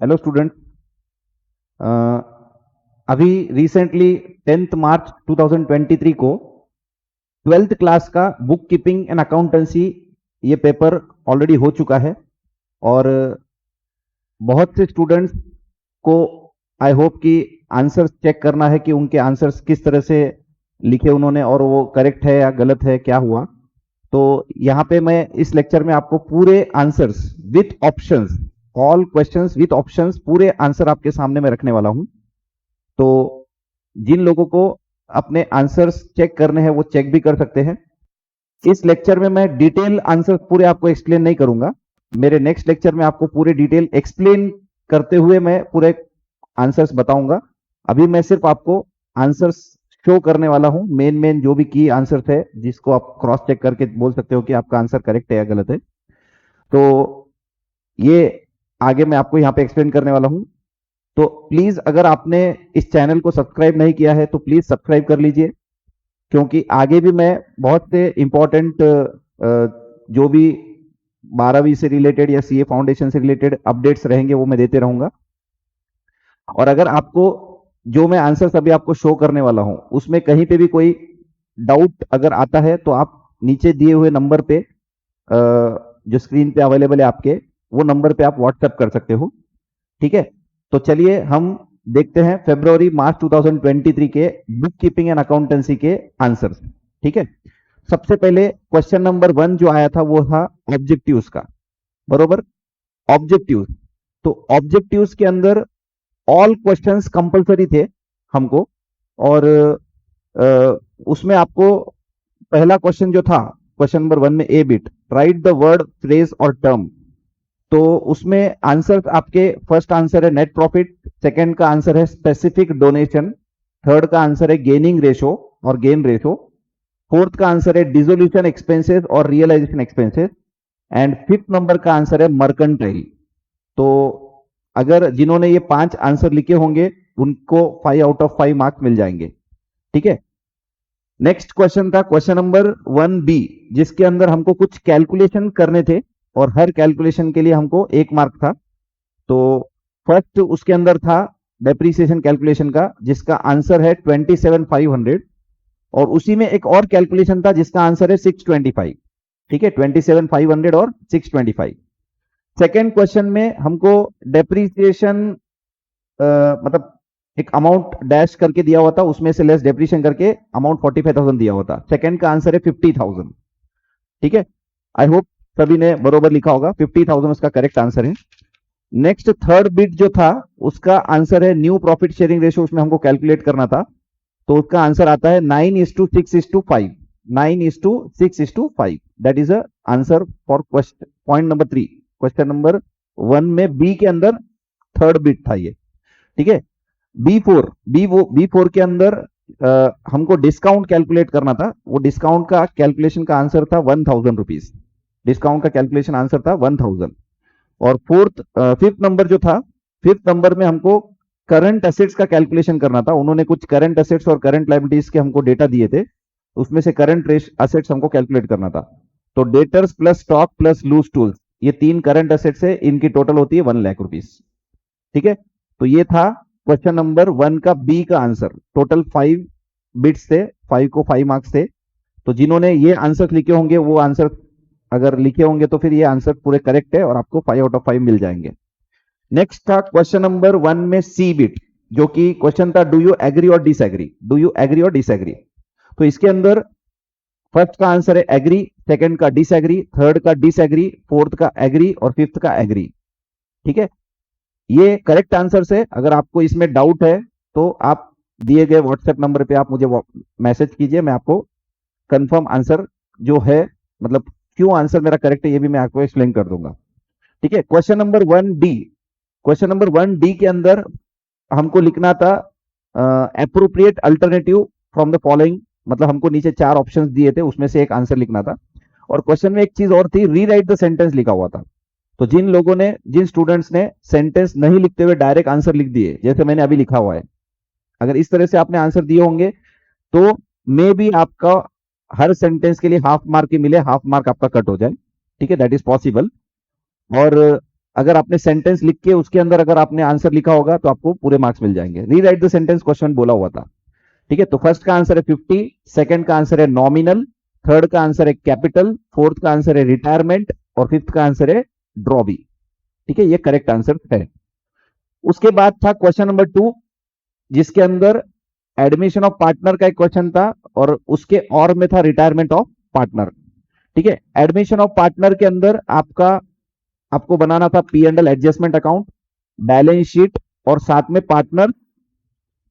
Hello student. अभी recently 10th मार्च 2023 को 12th class का बुक कीपिंग एंड अकाउंटेंसी ये पेपर ऑलरेडी हो चुका है और बहुत से स्टूडेंट्स को आई होप कि आंसर्स चेक करना है कि उनके आंसर्स किस तरह से लिखे उन्होंने और वो करेक्ट है या गलत है, क्या हुआ। तो यहाँ पे मैं इस लेक्चर में आपको पूरे answers with options, all questions with options, पूरे आंसर आपके सामने में रखने वाला हूं। तो जिन लोगों को अपने आंसर्स चेक करने हैं वो चेक भी कर सकते हैं। इस लेक्चर में मैं डिटेल आंसर पूरे आपको एक्सप्लेन नहीं करूंगा। मेरे नेक्स्ट लेक्चर में आपको पूरे डिटेल एक्सप्लेन करते हुए मैं पूरे आंसर्स बताऊंगा। अभी मैं सिर्फ आपको आंसर्स शो करने वाला हूं, मेन मेन जो भी की आंसर्स है जिसको आप क्रॉस चेक करके बोल सकते हो कि आपका आंसर करेक्ट है या गलत है। तो ये आगे मैं आपको यहाँ पे एक्सप्लेन करने वाला हूं। तो प्लीज अगर आपने इस चैनल को सब्सक्राइब नहीं किया है तो प्लीज सब्सक्राइब कर लीजिए, क्योंकि आगे भी मैं बहुत से इंपॉर्टेंट जो भी 12वीं से रिलेटेड या सीए फाउंडेशन से रिलेटेड अपडेट्स रहेंगे वो मैं देते रहूंगा। और अगर आपको जो मैं आंसर्स अभी आपको शो करने वाला हूं उसमें कहीं पे भी कोई डाउट अगर आता है तो आप नीचे दिए हुए नंबर पे जो स्क्रीन पे अवेलेबल है आपके, वो नंबर पे आप व्हाट्सएप कर सकते हो। ठीक है, तो चलिए हम देखते हैं फरवरी मार्च 2023 के बुक कीपिंग एंड अकाउंटेंसी के आंसर्स। ठीक है, सबसे पहले क्वेश्चन नंबर 1 जो आया था वो था ऑब्जेक्टिव्स का। बरोबर, ऑब्जेक्टिव्स। तो ऑब्जेक्टिव्स के अंदर ऑल क्वेश्चंस कंपलसरी थे हमको, और उसमें आपको पहला क्वेश्चन जो था क्वेश्चन नंबर 1 में a bit, write the word phrase और टर्म। तो उसमें आंसर आपके, फर्स्ट आंसर है नेट प्रॉफिट, सेकंड का आंसर है स्पेसिफिक डोनेशन, थर्ड का आंसर है गेनिंग रेशो और गेन रेशो, फोर्थ का आंसर है डिसोल्यूशन एक्सपेंसेस और realisation expenses, and fifth number का आंसर है मर्केंटाइल। तो अगर जिन्होंने ये 5 आंसर लिखे होंगे उनको 5 आउट ऑफ 5 मार्क्स मिल जाएंगे। ठीक है, नेक्स्ट क्वेश्चन था क्वेश्चन नंबर 1 बी, जिसके अंदर हमको कुछ कैलकुलेशन करने थे और हर कैलकुलेशन के लिए हमको 1 मार्क था। तो फर्स्ट उसके अंदर था डेप्रीसिएशन कैलकुलेशन का, जिसका आंसर है 27,500, और उसी में एक और कैलकुलेशन था जिसका आंसर है 625। ठीक है, 27,500 और 625। सेकेंड क्वेश्चन में हमको डेप्रीसिएशन मतलब एक अमाउंट डैश करके दिया हुआ था, उसमें से लेस डेप्रीशिएशन करके अमाउंट 45,000 दिया हुआ था। सेकंड का आंसर है 50,000। ठीक है, आई होप सभी ने बरोबर लिखा होगा, 50,000 उसका करेक्ट आंसर है। नेक्स्ट थर्ड बिट जो था उसका आंसर है न्यू प्रॉफिट शेयरिंग रेशियो, उसमें हमको कैलकुलेट करना था। तो उसका आंसर आता है 9:6:5। 9:6:5, that is a answer for question point number 3। Question number 1 में बी के अंदर थर्ड बिट था ये। ठीक है, बी फोर के अंदर हमको डिस्काउंट कैलकुलेट करना था। वो डिस्काउंट का कैलकुलेशन का आंसर था 1,000 रुपीज। डिस्काउंट का कैलकुलेशन आंसर था 1,000। और फिफ्थ नंबर जो था, फिफ्थ नंबर में हमको करंट एसेट्स का कैलकुलेशन करना था। उन्होंने कुछ करंट एसेट्स और करंट लाइबिलिटीज के हमको डेटा दिए थे, उसमें से करंट एसेट्स हमको कैलकुलेट करना था। तो debtors plus stock plus loose tools, ये 3 करंट एसेट्स है, इनकी टोटल होती है 1,00,000 रुपीज। ठीक है, तो ये था क्वेश्चन नंबर 1 का बी का आंसर। टोटल 5 बिट्स थे, 5 को 5 मार्क्स थे। तो जिन्होंने ये आंसर लिखे होंगे वो आंसर अगर लिखे होंगे तो फिर ये आंसर पूरे करेक्ट है और आपको 5 आउट ऑफ 5 मिल जाएंगे। नेक्स्ट था क्वेश्चन नंबर 1 में सी बिट, जो कि क्वेश्चन था डू यू एग्री और डिसएग्री, डू यू एग्री और डिसएग्री। तो इसके अंदर फर्स्ट का आंसर है एग्री, सेकंड का डिसएग्री, थर्ड का डिसएग्री, फोर्थ का एग्री और फिफ्थ का एग्री। ठीक है, ये करेक्ट आंसर है। अगर आपको इसमें डाउट है तो आप दिए गए व्हाट्सएप नंबर पे आप मुझे मैसेज कीजिए, मैं आपको कंफर्म आंसर जो है, मतलब क्यों आंसर मेरा करेक्ट है ये भी मैं आपको एक्सप्लेन कर दूंगा। ठीक है, question number 1 D, question number 1 D के अंदर हमको लिखना था appropriate alternative from the following, मतलब हमको नीचे 4 ऑप्शंस दिए थे, उसमें से एक आंसर लिखना था। और क्वेश्चन में एक चीज और थी, रीराइट द सेंटेंस लिखा हुआ था। तो जिन लोगों ने, जिन स्टूडेंट्स ने सेंटेंस नहीं लिखते हुए डायरेक्ट आंसर लिख दिए, जैसे मैंने अभी लिखा हुआ है, अगर इस तरह से आपने आंसर दिए होंगे तो मे बी आपका हर सेंटेंस के लिए हाफ मार्क ही मिले, हाफ मार्क आपका कट हो जाए। ठीक है, दैट इज पॉसिबल। और अगर आपने सेंटेंस लिख के उसके अंदर अगर आपने आंसर लिखा होगा तो आपको पूरे मार्क्स मिल जाएंगे। रीराइट द सेंटेंस क्वेश्चन बोला हुआ था। ठीक है, तो फर्स्ट का आंसर है 50, सेकंड का आंसर है नॉमिनल, थर्ड का आंसर है कैपिटल, फोर्थ का आंसर है रिटायरमेंट और फिफ्थ का आंसर है ड्रॉबी। ठीक है, ये करेक्ट आंसर है। उसके बाद था क्वेश्चन नंबर 2, जिसके अंदर एडमिशन ऑफ पार्टनर का एक क्वेश्चन था और उसके और में था रिटायरमेंट ऑफ पार्टनर। ठीक है, एडमिशन ऑफ पार्टनर के अंदर आपको बनाना था P and L adjustment account, balance sheet और साथ में partner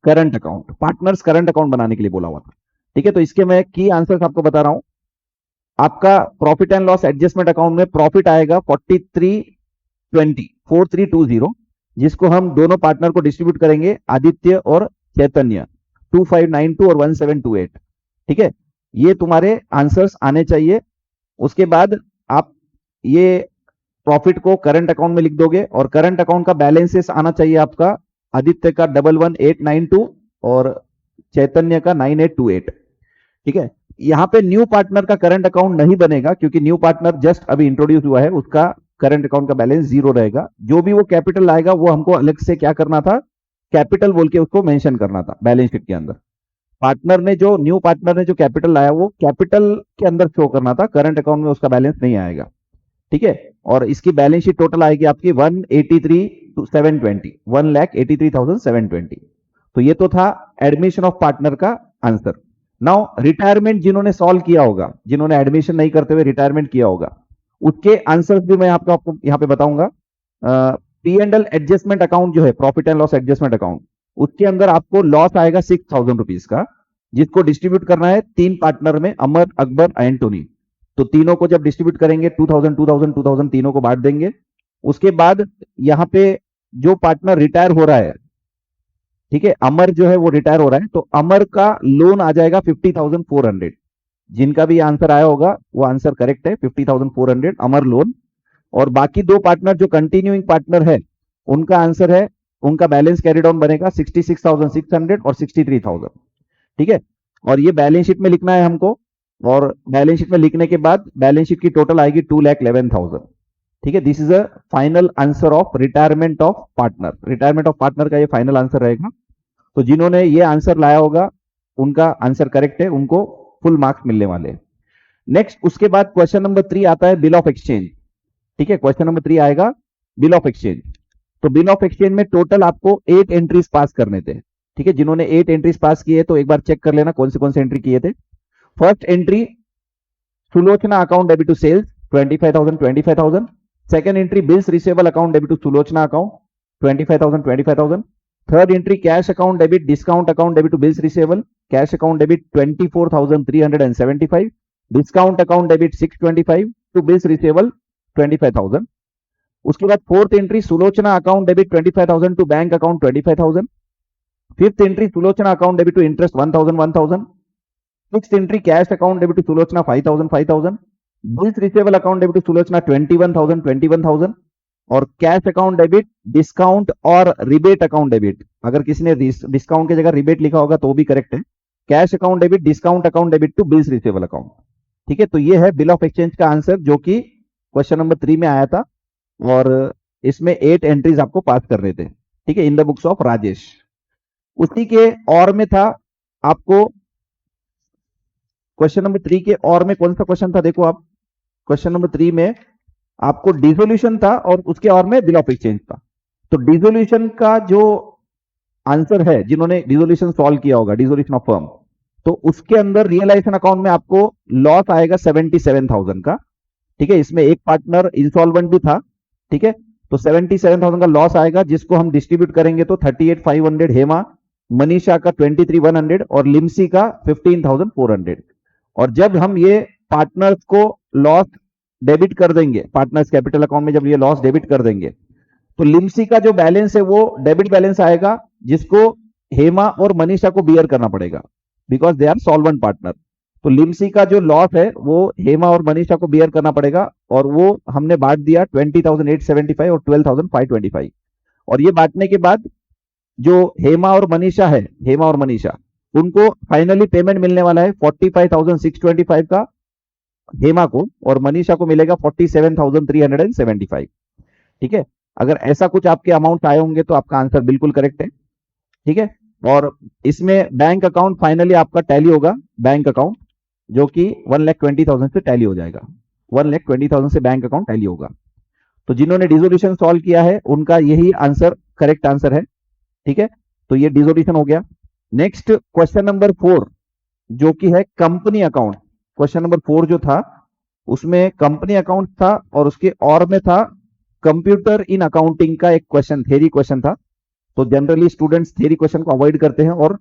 current account, partners current account बनाने के लिए बोला हुआ था। ठीक है, तो इसके मैं की आंसर्स आपको बता रहा हूं। आपका profit and loss adjustment account में प्रॉफिट आएगा 4320, जिसको हम दोनों पार्टनर को डिस्ट्रीब्यूट करेंगे, आदित्य और चैतन्य, 2592 और 1728। ठीक है, ये तुम्हारे आंसर्स आने चाहिए। उसके बाद आप ये प्रॉफिट को करंट अकाउंट में लिख दोगे और करंट अकाउंट का बैलेंसेस आना चाहिए आपका, आदित्य का 11892 और चैतन्य का 9828। ठीक है, यहां पे न्यू पार्टनर का करंट अकाउंट नहीं बनेगा क्योंकि न्यू पार्टनर जस्ट अभी इंट्रोड्यूस हुआ है, उसका करंट अकाउंट का बैलेंस जीरो रहेगा। जो भी वो कैपिटल आएगा वो हमको अलग से क्या करना था, कैपिटल बोल के उसको मेंशन करना था बैलेंस शीट के अंदर। पार्टनर ने जो न्यू पार्टनर ने जो कैपिटल लाया वो कैपिटल के अंदर शो करना था, करंट अकाउंट में उसका बैलेंस नहीं आएगा। ठीक है, और इसकी बैलेंस शीट टोटल आएगी आपकी 183,720, 1,83,720। तो ये तो था एडमिशन ऑफ पार्टनर का आंसर। नाउ रिटायरमेंट जिन्होंने सॉल्व किया होगा, जिन्होंने एडमिशन नहीं करते हुए रिटायरमेंट किया होगा, उसके आंसर्स भी मैं आपको यहां पे बताऊंगा। P and L adjustment account जो है, profit and loss adjustment account, उसके अंदर आपको लॉस आएगा 6,000 रुपीज का, जिसको डिस्ट्रीब्यूट करना है 3 पार्टनर में, अमर, अकबर, एंटोनी। तो तीनों को जब डिस्ट्रीब्यूट करेंगे 2000 2000 2000 तीनों को बांट देंगे। उसके बाद यहां पे जो पार्टनर रिटायर हो रहा है, ठीक है, अमर जो है वो रिटायर हो रहा है, तो अमर का लोन आ जाएगा 50,400। जिनका भी आंसर आया होगा वो आंसर करेक्ट है, 50,400 अमर लोन। और बाकी दो पार्टनर जो कंटिन्यूइंग पार्टनर है, उनका आंसर है, उनका बैलेंस कैरी डाउन बनेगा 66,600 और 63,000। ठीक है, और ये बैलेंस शीट में लिखना है हमको, और बैलेंस शीट में लिखने के बाद बैलेंस शीट की टोटल आएगी 2,11,000। ठीक है, this is a final answer of retirement of partner. Retirement of partner का ये फाइनल आंसर रहेगा। तो जिन्होंने ये आंसर लाया होगा उनका आंसर करेक्ट है, उनको फुल मार्क्स मिलने वाले हैं। नेक्स्ट, उसके बाद क्वेश्चन नंबर 3 आता है बिल ऑफ एक्सचेंज। ठीक है, क्वेश्चन नंबर 3 आएगा बिल ऑफ एक्सचेंज। तो बिल ऑफ एक्सचेंज में टोटल आपको 8 एंट्रीज पास करने थे। ठीक है, जिन्होंने 8 एंट्रीज पास किए तो एक बार चेक कर लेना कौन से एंट्री किए थे। First entry, Sulochana account debit to sales 25,000। Second entry, bills receivable account debit to Sulochana account 25,000। Third entry, cash account debit discount account debit to bills receivable, cash account debit 24,375, discount account debit 625 to bills receivable 25,000। उसके बाद fourth entry, Sulochana account debit 25,000 to bank account 25,000। Fifth entry, Sulochana account debit to interest 1,000। Sixth entry, cash account debit to Sulochana 5,000। Bills receivable account debit to Sulochana 21,000। और cash account debit discount और rebate account debit, अगर किसी ने discount की जगह rebate लिखा होगा तो भी करेक्ट है, cash account debit discount account debit to bills receivable account. ठीक है, तो ये है बिल ऑफ एक्सचेंज का आंसर जो कि क्वेश्चन नंबर 3 में आया था, और इसमें 8 एंट्रीज आपको पास करने थे। ठीक है, in the books of Rajesh. उसी के और में था आपको क्वेश्चन नंबर 3 के और में कौन सा क्वेश्चन था, देखो आप, क्वेश्चन नंबर 3 में आपको डिसोल्यूशन था और उसके और में बिल ऑफ एक्सचेंज था। तो डिसोल्यूशन का जो आंसर है, जिन्होंने डिसोल्यूशन सॉल्व किया होगा, डिसोल्यूशन ऑफ फर्म, तो उसके अंदर रियलाइजेशन अकाउंट में आपको लॉस आएगा 77,000 का। ठीक है, इसमें एक पार्टनर इंसॉल्वेंट भी था। ठीक है, तो 77,000 का लॉस आएगा, जिसको हम डिस्ट्रीब्यूट करेंगे तो 38,500 हेमा, मनीषा का 23,100 और लिम्सी का 15,400। और जब हम ये पार्टनर्स को लॉस डेबिट कर देंगे, पार्टनर्स कैपिटल अकाउंट में जब ये लॉस डेबिट कर देंगे, तो लिम्सी का जो बैलेंस है वो डेबिट बैलेंस आएगा, जिसको हेमा और मनीषा को बियर करना पड़ेगा, because they are solvent partner. तो लिम्सी का जो लॉस है वो हेमा और मनीषा को बियर करना पड़ेगा, और वो हमने बांट दिया 20,875 और 12,525। और ये बांटने के बाद जो हेमा और मनीषा, उनको फाइनली पेमेंट मिलने वाला है 45,625 का हेमा को, और मनीषा को मिलेगा 47,375। ठीक है, अगर ऐसा कुछ आपके अमाउंट आए होंगे तो आपका आंसर बिल्कुल करेक्ट है। ठीक है, और इसमें बैंक अकाउंट फाइनली आपका टैली होगा, बैंक अकाउंट जो कि 1,20,000 से टैली हो जाएगा, 1,20,000 से बैंक अकाउंट टैली होगा। तो जिन्होंने डिसोल्यूशन सॉल्व किया है उनका यही आंसर करेक्ट आंसर है। ठीक है, तो ये डिसोल्यूशन हो गया। नेक्स्ट क्वेश्चन नंबर 4 जो कि है कंपनी अकाउंट। क्वेश्चन नंबर 4 जो था उसमें कंपनी अकाउंट था और उसके और में था कंप्यूटर इन अकाउंटिंग का एक क्वेश्चन, थ्योरी क्वेश्चन था। तो जनरली स्टूडेंट्स थ्योरी क्वेश्चन को अवॉइड करते हैं और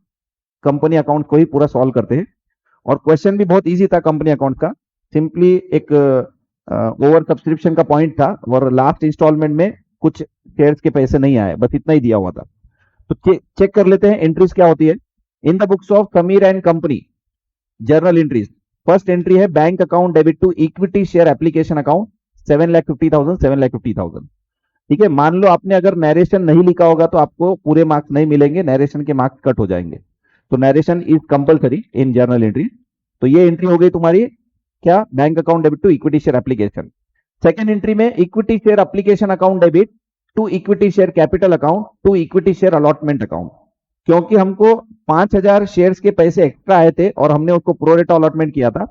कंपनी अकाउंट को ही पूरा सॉल्व करते हैं। और क्वेश्चन भी बहुत इजी था कंपनी अकाउंट का, सिंपली एक ओवर सब्सक्रिप्शन का पॉइंट था और लास्ट इंस्टॉलमेंट में कुछ शेयर्स के पैसे नहीं आए, बस इतना ही दिया हुआ था। तो चेक कर लेते हैं एंट्रीज क्या होती है। In the books of Sameer and company journal entries, first entry है bank account debit to equity share application account 7,50,000 7,50,000। ठीक है, मान लो आपने अगर नरेशन नहीं लिखा होगा तो आपको पूरे मार्क्स नहीं मिलेंगे, नरेशन के मार्क्स कट हो जाएंगे। तो narration is compulsory in journal entry. तो ये एंट्री हो गई तुम्हारी क्या, bank account debit to equity share application. Second entry में equity share application account debit to equity share capital account to equity share allotment account, क्योंकि हमको 5,000 shares के पैसे एक्स्ट्रा आए थे और हमने उसको प्रोरेटा अलॉटमेंट किया था,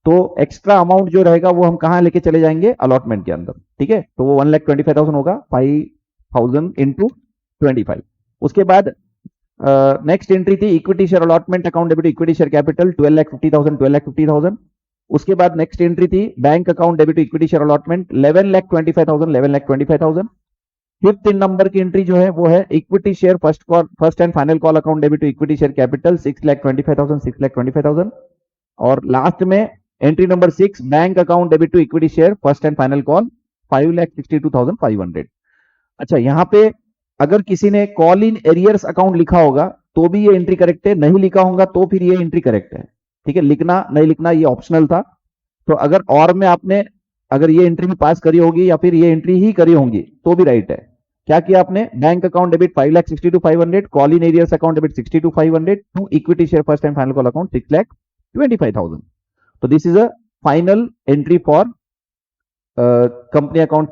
तो एक्स्ट्रा अमाउंट जो रहेगा वो हम कहां लेके चले जाएंगे, अलॉटमेंट के अंदर। ठीक है, तो वो 1,25,000 होगा, 5,000 इंटू 25। उसके बाद नेक्स्ट एंट्री थी equity share allotment account debit equity share capital 12,50,000 12,50,000। उसके बाद नेक्स्ट एंट्री थी bank account debit equity share allotment 11,25,000 11,25,000। Fifth number की एंट्री जो है वो है equity share first and final call account debit to equity share capital 6,25,000 6,25,000। और last में entry number 6 bank account debit to equity share first and final call 5,62,500। अच्छा, यहां पे अगर किसी ने कॉल इन एरियर्स अकाउंट लिखा होगा तो भी ये एंट्री करेक्ट है, नहीं लिखा होगा तो फिर ये एंट्री करेक्ट है। ठीक है, लिखना नहीं लिखना ये ऑप्शनल था। तो अगर और में आपने अगर ये एंट्री में पास करी होगी या फिर ये एंट्री ही करी होंगी तो भी राइट है। क्या किया आपने, bank account debit 5,62,500, call in arrears account debit 62,500 to equity share first and final call account 6,25,000। तो this is a final entry for company account,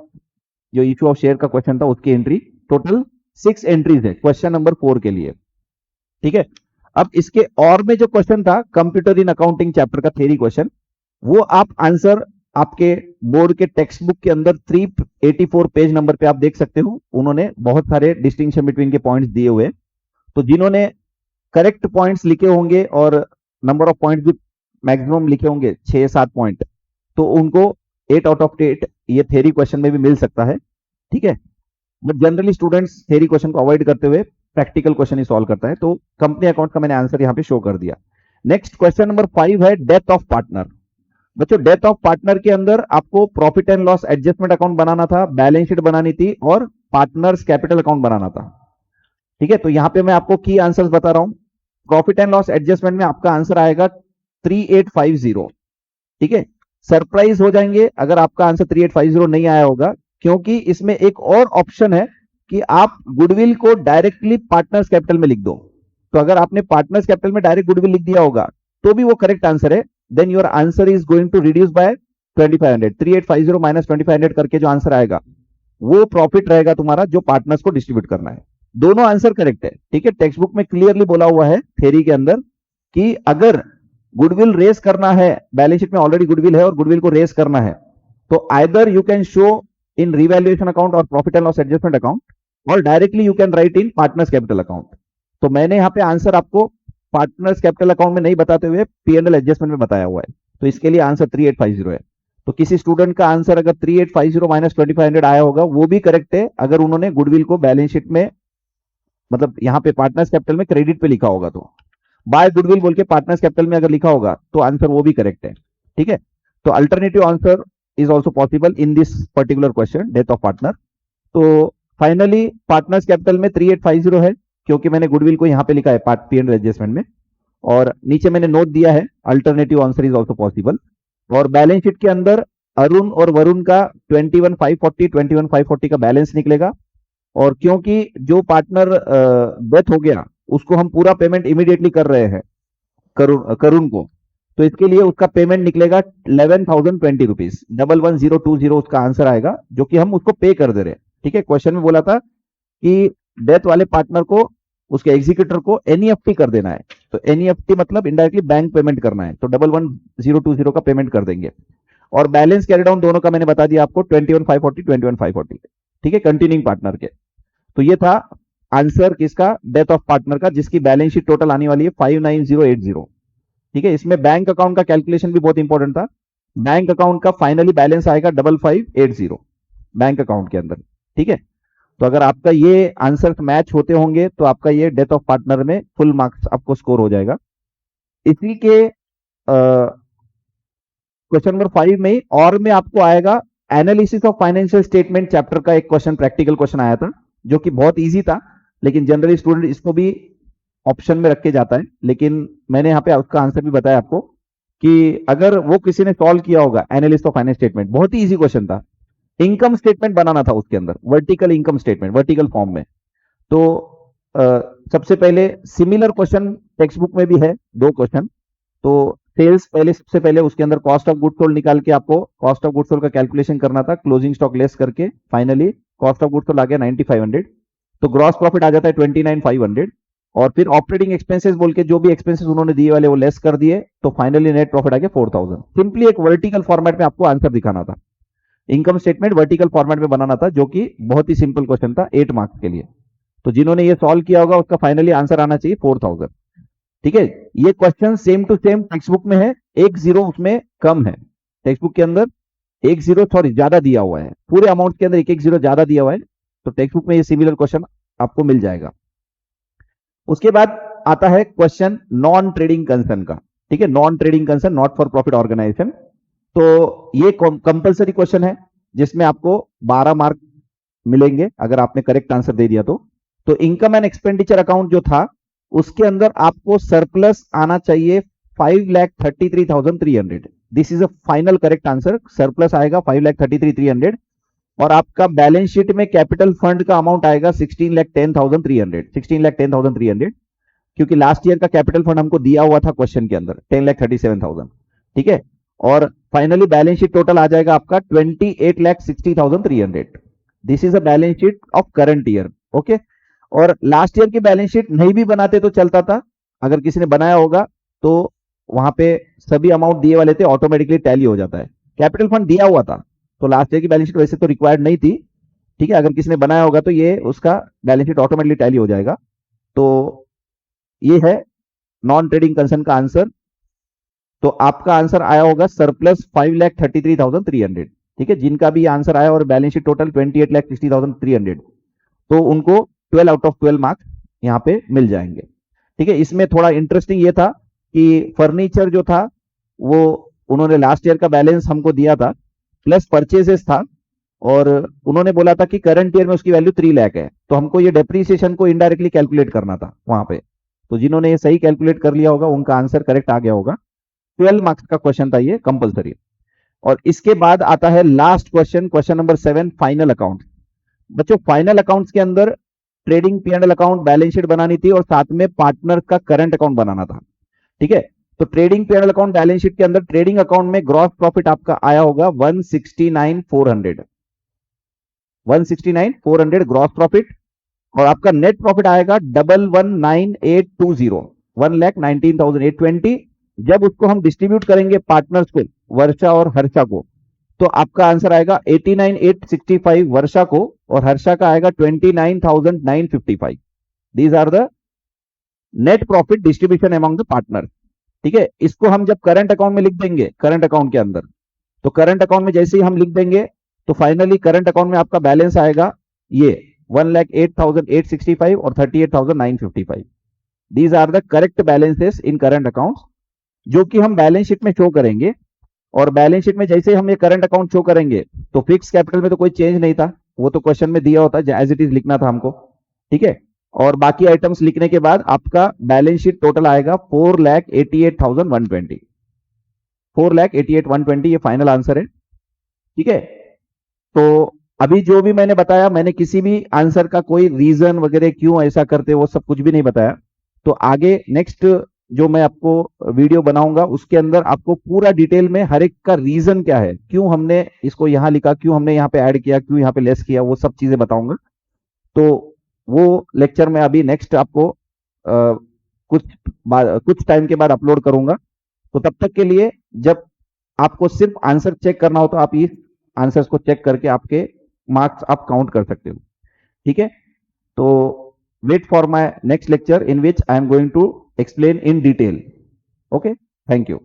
जो इश्यू ऑफ शेयर का क्वेश्चन था उसकी एंट्री। टोटल 6 एंट्रीज है question number 4 के लिए। ठीक है, अब इसके और में जो क्वेश्चन था कंप्यूटर इन अकाउंटिंग चैप्टर का थ्योरी क्वेश्चन, वो आप आंसर आपके बोर्ड के टेक्स्ट बुक के अंदर 384 पेज नंबर पे आप देख सकते हो। उन्होंने बहुत सारे डिस्टिंक्शन बिटवीन के पॉइंट्स दिए हुए। तो जिन्होंने करेक्ट पॉइंट्स लिखे होंगे और नंबर ऑफ पॉइंट्स भी मैक्सिमम लिखे होंगे 6-7 पॉइंट, तो उनको 8 आउट ऑफ 8 ये थ्योरी क्वेश्चन में भी मिल सकता है। ठीक है, but generally students theory question को अवॉइड करते हुए प्रैक्टिकल क्वेश्चन ही सॉल्व करता है। तो कंपनी अकाउंट का मैंने आंसर यहां पे शो कर दिया। नेक्स्ट क्वेश्चन नंबर 5 है डेथ ऑफ पार्टनर। बच्चों, डेथ ऑफ पार्टनर के अंदर आपको profit and loss adjustment account बनाना था, बैलेंस शीट बनानी थी और पार्टनर्स कैपिटल अकाउंट बनाना था। ठीक है, तो यहां पे मैं आपको की आंसर्स बता रहा हूं। प्रॉफिट एंड लॉस एडजस्टमेंट में आपका आंसर आएगा 3850। ठीक है, सरप्राइज हो जाएंगे अगर आपका आंसर 3850 नहीं आया होगा, क्योंकि इसमें एक और ऑप्शन है कि आप गुडविल को डायरेक्टली पार्टनर्स कैपिटल में लिख दो। तो अगर आपने पार्टनर्स कैपिटल में डायरेक्ट गुडविल लिख दिया होगा तो भी वो करेक्ट आंसर है। Then your answer is going to reduce by 2500, 3850 minus 2500 करके जो आंसर आएगा वो प्रॉफिट रहेगा तुम्हारा, जो पार्टनर्स को डिस्ट्रीब्यूट करना है। दोनों आंसर करेक्ट है। ठीक है, टेक्स्ट बुक में क्लियरली बोला हुआ है थ्योरी के अंदर कि अगर गुडविल रेस करना है, बैलेंस शीट में ऑलरेडी गुडविल है और गुडविल को रेस करना है, तो either you can show in revaluation account और profit and loss adjustment account, और directly you can write in partners capital account. तो मैंने यहां पे आंसर आपको पार्टनर्स कैपिटल अकाउंट में नहीं बताते हुए P&L एडजस्टमेंट में बताया हुआ है। तो इसके लिए आंसर 3850 है। तो किसी स्टूडेंट का आंसर अगर 3850 माइनस 2500 आया होगा वो भी करेक्ट है, अगर उन्होंने गुडविल को बैलेंस शीट में, मतलब यहां पे पार्टनर्स कैपिटल में क्रेडिट पे लिखा होगा, तो बाय गुडविल बोल के पार्टनर्स कैपिटल में अगर लिखा होगा तो आंसर वो भी करेक्ट है। ठीक है, तो alternative answer is also possible in this particular question, death of partner. तो फाइनली पार्टनर्स कैपिटल में 3850 है, क्योंकि मैंने गुडविल को यहां पे लिखा है P&L एडजस्टमेंट में, और नीचे मैंने नोट दिया है alternative answer is also possible. और बैलेंस शीट के अंदर अरुण और वरुण का 21,540 का बैलेंस निकलेगा, और क्योंकि जो पार्टनर डेथ हो गया उसको हम पूरा पेमेंट इमीडिएटली कर रहे हैं करुण को, तो इसके लिए उसका पेमेंट निकलेगा 11,020 रुपीज, 11,1020 उसका आंसर आएगा, जो कि हम उसको पे कर दे रहे हैं। ठीक है, क्वेश्चन में बोला था कि डेथ वाले पार्टनर को, उसके एग्जीक्यूटर को एनईएफटी कर देना है। तो एनईएफटी मतलब इनडायरेक्टली बैंक पेमेंट करना है, तो 11020 का पेमेंट कर देंगे। और बैलेंस कैरी डाउन दोनों का मैंने बता दिया आपको, 21,540 21,540, ठीक है, कंटिन्यूइंग पार्टनर के। तो ये था आंसर किसका, डेथ ऑफ पार्टनर का, जिसकी बैलेंस शीट टोटल आने वाली है 59080। ठीक है, इसमें बैंक अकाउंट का कैलकुलेशन भी बहुत इंपॉर्टेंट था। बैंक अकाउंट का फाइनली बैलेंस आएगा 5580 बैंक अकाउंट के अंदर। ठीक है, तो अगर आपका ये आंसर मैच होते होंगे तो आपका ये डेथ ऑफ पार्टनर में फुल मार्क्स आपको स्कोर हो जाएगा। इसी के क्वेश्चन नंबर 5 में और में आपको आएगा analysis of financial statement chapter का एक क्वेश्चन, प्रैक्टिकल क्वेश्चन आया था, जो कि बहुत इजी था, लेकिन जनरली स्टूडेंट इसको भी ऑप्शन में रख के जाता है। लेकिन मैंने यहाँ पे उसका आंसर भी बताया आपको कि अगर वो किसी ने सॉल्व किया होगा एनालिसिस ऑफ फाइनेंस स्टेटमेंट, बहुत ही इजी क्वेश्चन था। इनकम स्टेटमेंट बनाना था उसके अंदर, vertical income statement, vertical form में। तो सबसे पहले सिमिलर क्वेश्चन टेक्स्ट बुक में भी है, 2 क्वेश्चन। तो सेल्स पहले, सबसे पहले उसके अंदर कॉस्ट ऑफ गुड सोल्ड निकाल के आपको कॉस्ट ऑफ गुड सोल्ड का कैलकुलेशन करना था, क्लोजिंग स्टॉक लेस करके finally cost of good sold आ गया 9500। तो ग्रॉस प्रॉफिट आ जाता है 29500, और फिर ऑपरेटिंग एक्सपेंसेस बोल के जो भी एक्सपेंसेस उन्होंने दिए वाले वो लेस कर दिए, तो फाइनली नेट प्रॉफिट आ गया 4000। सिंपली एक वर्टिकल फॉर्मेट में आपको आंसर दिखाना था, इनकम स्टेटमेंट वर्टिकल फॉर्मेट में बनाना था, जो कि बहुत ही सिंपल क्वेश्चन था 8 मार्क्स के लिए। तो जिन्होंने ये सॉल्व किया होगा उसका फाइनली आंसर आना चाहिए 4000। ठीक है, ये question same to same textbook में है, 1 जीरो उसमें कम है। टेक्स्ट बुक के अंदर 1 जीरो सॉरी ज्यादा दिया हुआ है, पूरे अमाउंट के अंदर 1 जीरो ज्यादा दिया हुआ है। तो टेक्स्ट बुक में ये सिमिलर क्वेश्चन आपको मिल जाएगा। उसके बाद आता है क्वेश्चन नॉन ट्रेडिंग कंसर्न का। ठीक है, non trading concern, not for profit organisation. तो ये कंपलसरी क्वेश्चन है, जिसमें आपको 12 मार्क मिलेंगे अगर आपने करेक्ट आंसर दे दिया तो इनकम एंड एक्सपेंडिचर अकाउंट जो था उसके अंदर आपको सरप्लस आना चाहिए 5,33,300। This is a final correct answer, surplus आएगा 5,33,300। और आपका बैलेंस शीट में कैपिटल फंड का अमाउंट आएगा 16,10,300, 16,10,300, क्योंकि लास्ट ईयर का कैपिटल फंड हमको दिया हुआ था क्वेश्चन के अंदर 10,37,000। ठीक है, और फाइनली बैलेंस शीट टोटल आ जाएगा आपका 28,60,300। This is a balance sheet of current year. Okay, और लास्ट ईयर की बैलेंस शीट नहीं भी बनाते तो चलता था, अगर किसी ने बनाया होगा तो वहां पे सभी अमाउंट दिए वाले थे, ऑटोमेटिकली टैली हो जाता है। कैपिटल फंड दिया हुआ था तो लास्ट ईयर की बैलेंस शीट वैसे तो रिक्वायर्ड नहीं थी। ठीक है, अगर किसी ने बनाया होगा तो ये उसका बैलेंस शीट ऑटोमेटिकली टैली हो जाएगा। तो ये है नॉन ट्रेडिंग कंसर्न का आंसर। तो आपका आंसर आया होगा सरप्लस 5,33,300। ठीक है, जिनका भी आंसर आया और बैलेंस शीट टोटल 28,60,300, तो उनको 12 आउट ऑफ 12 मार्क्स यहां पे मिल जाएंगे। ठीक है, इसमें थोड़ा इंटरेस्टिंग ये था कि फर्नीचर जो था वो उन्होंने लास्ट ईयर का बैलेंस हमको दिया था, प्लस परचेजेस था, और उन्होंने बोला था कि करंट ईयर में उसकी वैल्यू 3 लाख है, तो हमको ये डेप्रीसिएशन को इनडायरेक्टली कैलकुलेट करना था वहां पे। तो जिन्होंने ये सही कैलकुलेट कर लिया होगा उनका आंसर करेक्ट आ गया होगा। 12 मार्क्स का क्वेश्चन था ये, कंपलसरी। और इसके बाद आता है last question, question number 7, final account. बच्चों, फाइनल अकाउंट्स के अंदर trading P&L account, balance sheet बनानी थी, और साथ में पार्टनर का करंट अकाउंट बनाना था। ठीक है, तो trading P&L account, balance sheet के अंदर ट्रेडिंग अकाउंट में ग्रॉस प्रॉफिट आपका आया होगा 169,400, 169,400 ग्रॉस प्रॉफिट। और आपका नेट प्रॉफिट आएगा 119,820, 1,19,820। जब उसको हम डिस्ट्रीब्यूट करेंगे पार्टनर्स को, वर्षा और हर्षा को, तो आपका आंसर आएगा 89,865 वर्षा को, और हर्षा का आएगा 29,955। These are the net profit distribution among the partner. ठीक है, इसको हम जब करंट अकाउंट में लिख देंगे, करंट अकाउंट के अंदर, तो करंट अकाउंट में जैसे ही हम लिख देंगे तो फाइनली करंट अकाउंट में आपका बैलेंस आएगा ये 1,08,865 और 38,955। These are the correct balances in current accounts, जो कि हम बैलेंस शीट में शो करेंगे। और बैलेंस शीट में जैसे हम ये करंट अकाउंट शो करेंगे तो फिक्स कैपिटल में तो कोई चेंज नहीं था, वो तो क्वेश्चन में दिया होता है, एज इट इज लिखना था हमको। ठीक है, और बाकी आइटम्स लिखने के बाद आपका बैलेंस शीट टोटल आएगा 4,88,120, 4,88,120, ये फाइनल आंसर है। ठीक है, तो अभी जो भी मैंने बताया, मैंने किसी भी आंसर का कोई रीजन वगैरह क्यों ऐसा करते वो सब कुछ भी नहीं बताया। तो आगे नेक्स्ट जो मैं आपको वीडियो बनाऊंगा उसके अंदर आपको पूरा डिटेल में हर एक का रीजन क्या है, क्यों हमने इसको यहां लिखा, क्यों हमने यहाँ पे ऐड किया, क्यों यहाँ पे लेस किया, वो सब चीजें बताऊंगा। तो वो लेक्चर में अभी नेक्स्ट आपको कुछ टाइम के बाद अपलोड करूंगा। तो तब तक के लिए जब आपको सिर्फ आंसर चेक करना हो तो आप इस आंसर्स को चेक करके आपके मार्क्स आप काउंट कर सकते हो। ठीक है, तो wait for my next lecture in which I am going to explain in detail. Okay, thank you.